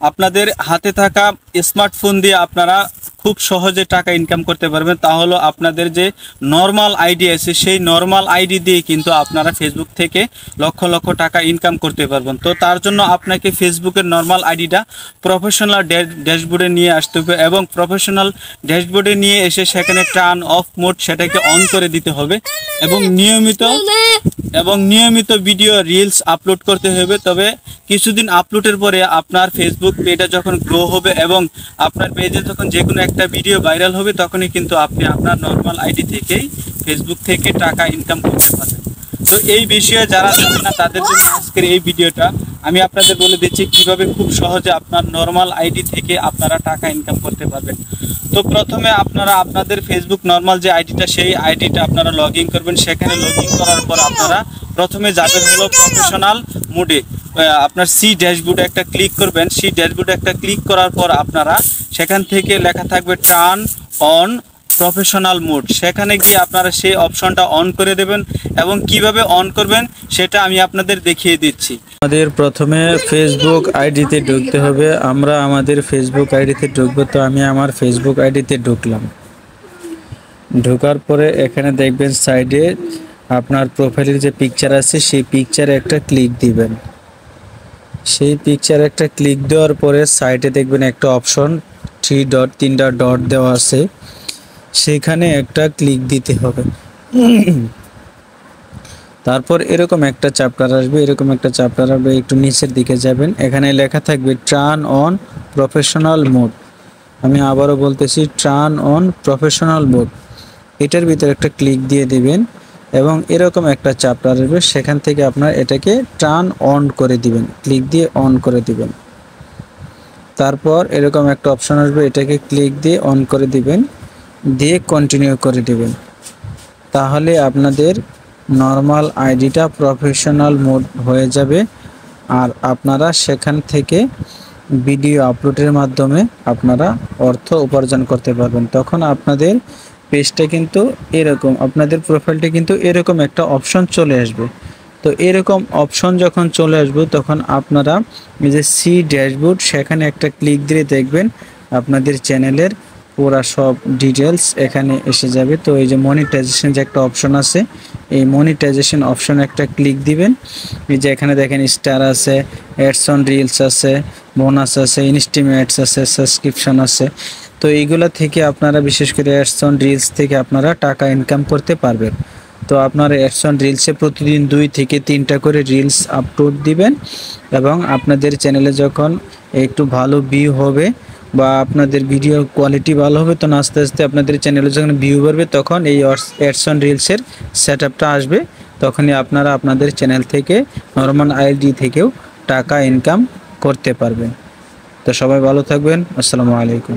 আপনাদের হাতে থাকা স্মার্টফোন দিয়ে আপনারা খুব সহজে টাকা ইনকাম করতে পারবেন। তাহলে আপনাদের যে নর্মাল আইডি আছে সেই নর্মাল আইডি দিয়ে কিন্তু আপনারা ফেসবুক থেকে লক্ষ লক্ষ টাকা ইনকাম করতে পারবেন। তো তার জন্য আপনাকে ফেসবুকের নর্মাল আইডিটা প্রফেশনাল ড্যাশবোর্ডে নিয়ে আসতে হবে এবং প্রফেশনাল ড্যাশবোর্ডে নিয়ে এসে সেখানে টার্ন অফ মোড সেটাকে অন করে দিতে হবে এবং নিয়মিত ভিডিও রিলস আপলোড করতে হবে। তবে কিছুদিন আপলোডের পরে আপনার ফেসবুক পেজটা যখন গ্রো হবে এবং আপনার পেজে যখন যে কোনো একটা ভিডিও ভাইরাল হবে তখনই কিন্তু আপনি আপনার নর্মাল আইডি থেকেই ফেসবুক থেকে টাকা ইনকাম করতে পারবেন। তো এই বিষয়ে যারা জানেন না তাদের জন্য আজকের এই ভিডিওটা আমি আপনাদের বলে দিচ্ছি কিভাবে খুব সহজে আপনার নর্মাল আইডি থেকে আপনারা টাকা ইনকাম করতে পারবেন। তো প্রথমে আপনারা আপনাদের ফেসবুক নর্মাল যে আইডিটা সেই আইডিটা আপনারা লগ ইন করবেন। সেখানে লগ ইন করার পর আপনারা প্রথমে যাবেন হলো প্রফেশনাল মোডে। আপনার সি ড্যাশবোর্ডে একটা ক্লিক করবেন। সি ড্যাশবোর্ডে একটা ক্লিক করার পর আপনারা সেখান থেকে লেখা থাকবে টার্ন অন প্রফেশনাল মোড, সেখানে গিয়ে আপনারা সেই অপশনটা অন করে দেবেন এবং কিভাবে অন করবেন সেটা আমি আপনাদের দেখিয়ে দিচ্ছি। আমাদের প্রথমে ফেসবুক আইডিতে ঢুকতে হবে। আমরা আমাদের ফেসবুক আইডিতে ঢুকবো। তো আমি আমার ফেসবুক আইডিতে ঢুকলাম। ঢোকার পরে এখানে দেখবেন সাইডে আপনার প্রোফাইলের যে পিকচার আছে সেই পিকচারে একটা ক্লিক দিবেন। সেই পিকচারে একটা ক্লিক দেওয়ার পরে সাইডে দেখবেন একটা অপশন তিনটা ডট দেওয়া আছে, সেখানে একটা ক্লিক দিতে হবে। তারপর এরকম একটা চ্যাপ্টার আসবে, একটু নিচের দিকে যাবেন। এখানে লেখা থাকবে টার্ন অন প্রফেশনাল মোড। আমি আবারও বলতেছি টার্ন অন প্রফেশনাল মোড। এটার ভিতরে একটা ক্লিক দিয়ে দিবেন এবং এরকম একটা চ্যাপ্টার আসবে, সেখান থেকে আপনার এটাকে টার্ন অন করে দিবেন, ক্লিক দিয়ে অন করে দিবেন। তারপর এরকম একটা অপশন আসবে, এটাকে ক্লিক দিয়ে অন করে দিবেন, দিয়ে কন্টিনিউ করে দিবেন। তাহলে আপনাদের নর্মাল আইডিটা প্রফেশনাল মোড হয়ে যাবে আর আপনারা সেখান থেকে ভিডিও আপলোডের মাধ্যমে আপনারা অর্থ উপার্জন করতে পারবেন। তখন আপনাদের পেজটা কিন্তু এরকম, আপনাদের প্রোফাইলটা কিন্তু এরকম একটা অপশন চলে আসবে। তো এরকম অপশন যখন চলে আসবে তখন আপনারা এই যে সি ড্যাশবোর্ড সেখানে একটা ক্লিক দিয়ে দেখবেন আপনাদের চ্যানেলের পুরা সব ডিটেলস এখানে এসে যাবে। তো এই যে মনিটাইজেশন যে একটা অপশন আছে, এই মনিটাইজেশন অপশন একটা ক্লিক দিবেন। এই যে এখানে দেখেন স্টার আছে, অ্যাডস অন রিলস আছে, বোনাস আছে, ইনস্টিমেটস আছে, সাবস্ক্রিপশন আছে। তো এইগুলা থেকে আপনারা বিশেষ করে অ্যাডস অন রিলস থেকে আপনারা টাকা ইনকাম করতে পারবেন। তো আপনারা অ্যাডস অন রিলসে প্রতিদিন 2 থেকে 3টা করে রিলস আপলোড দিবেন এবং আপনাদের চ্যানেলে যখন একটু ভালো ভিউ হবে বা আপনাদের ভিডিও কোয়ালিটি ভালো হবে তখন আস্তে আস্তে আপনাদের চ্যানেলে যখন ভিউ বাড়বে তখন এই অ্যাডস অন রিলসের সেটআপটা আসবে। তখনই আপনারা আপনাদের চ্যানেল থেকে নরমাল আইডি থেকেও টাকা ইনকাম করতে পারবেন। তো সবাই ভালো থাকবেন। আসসালামু আলাইকুম।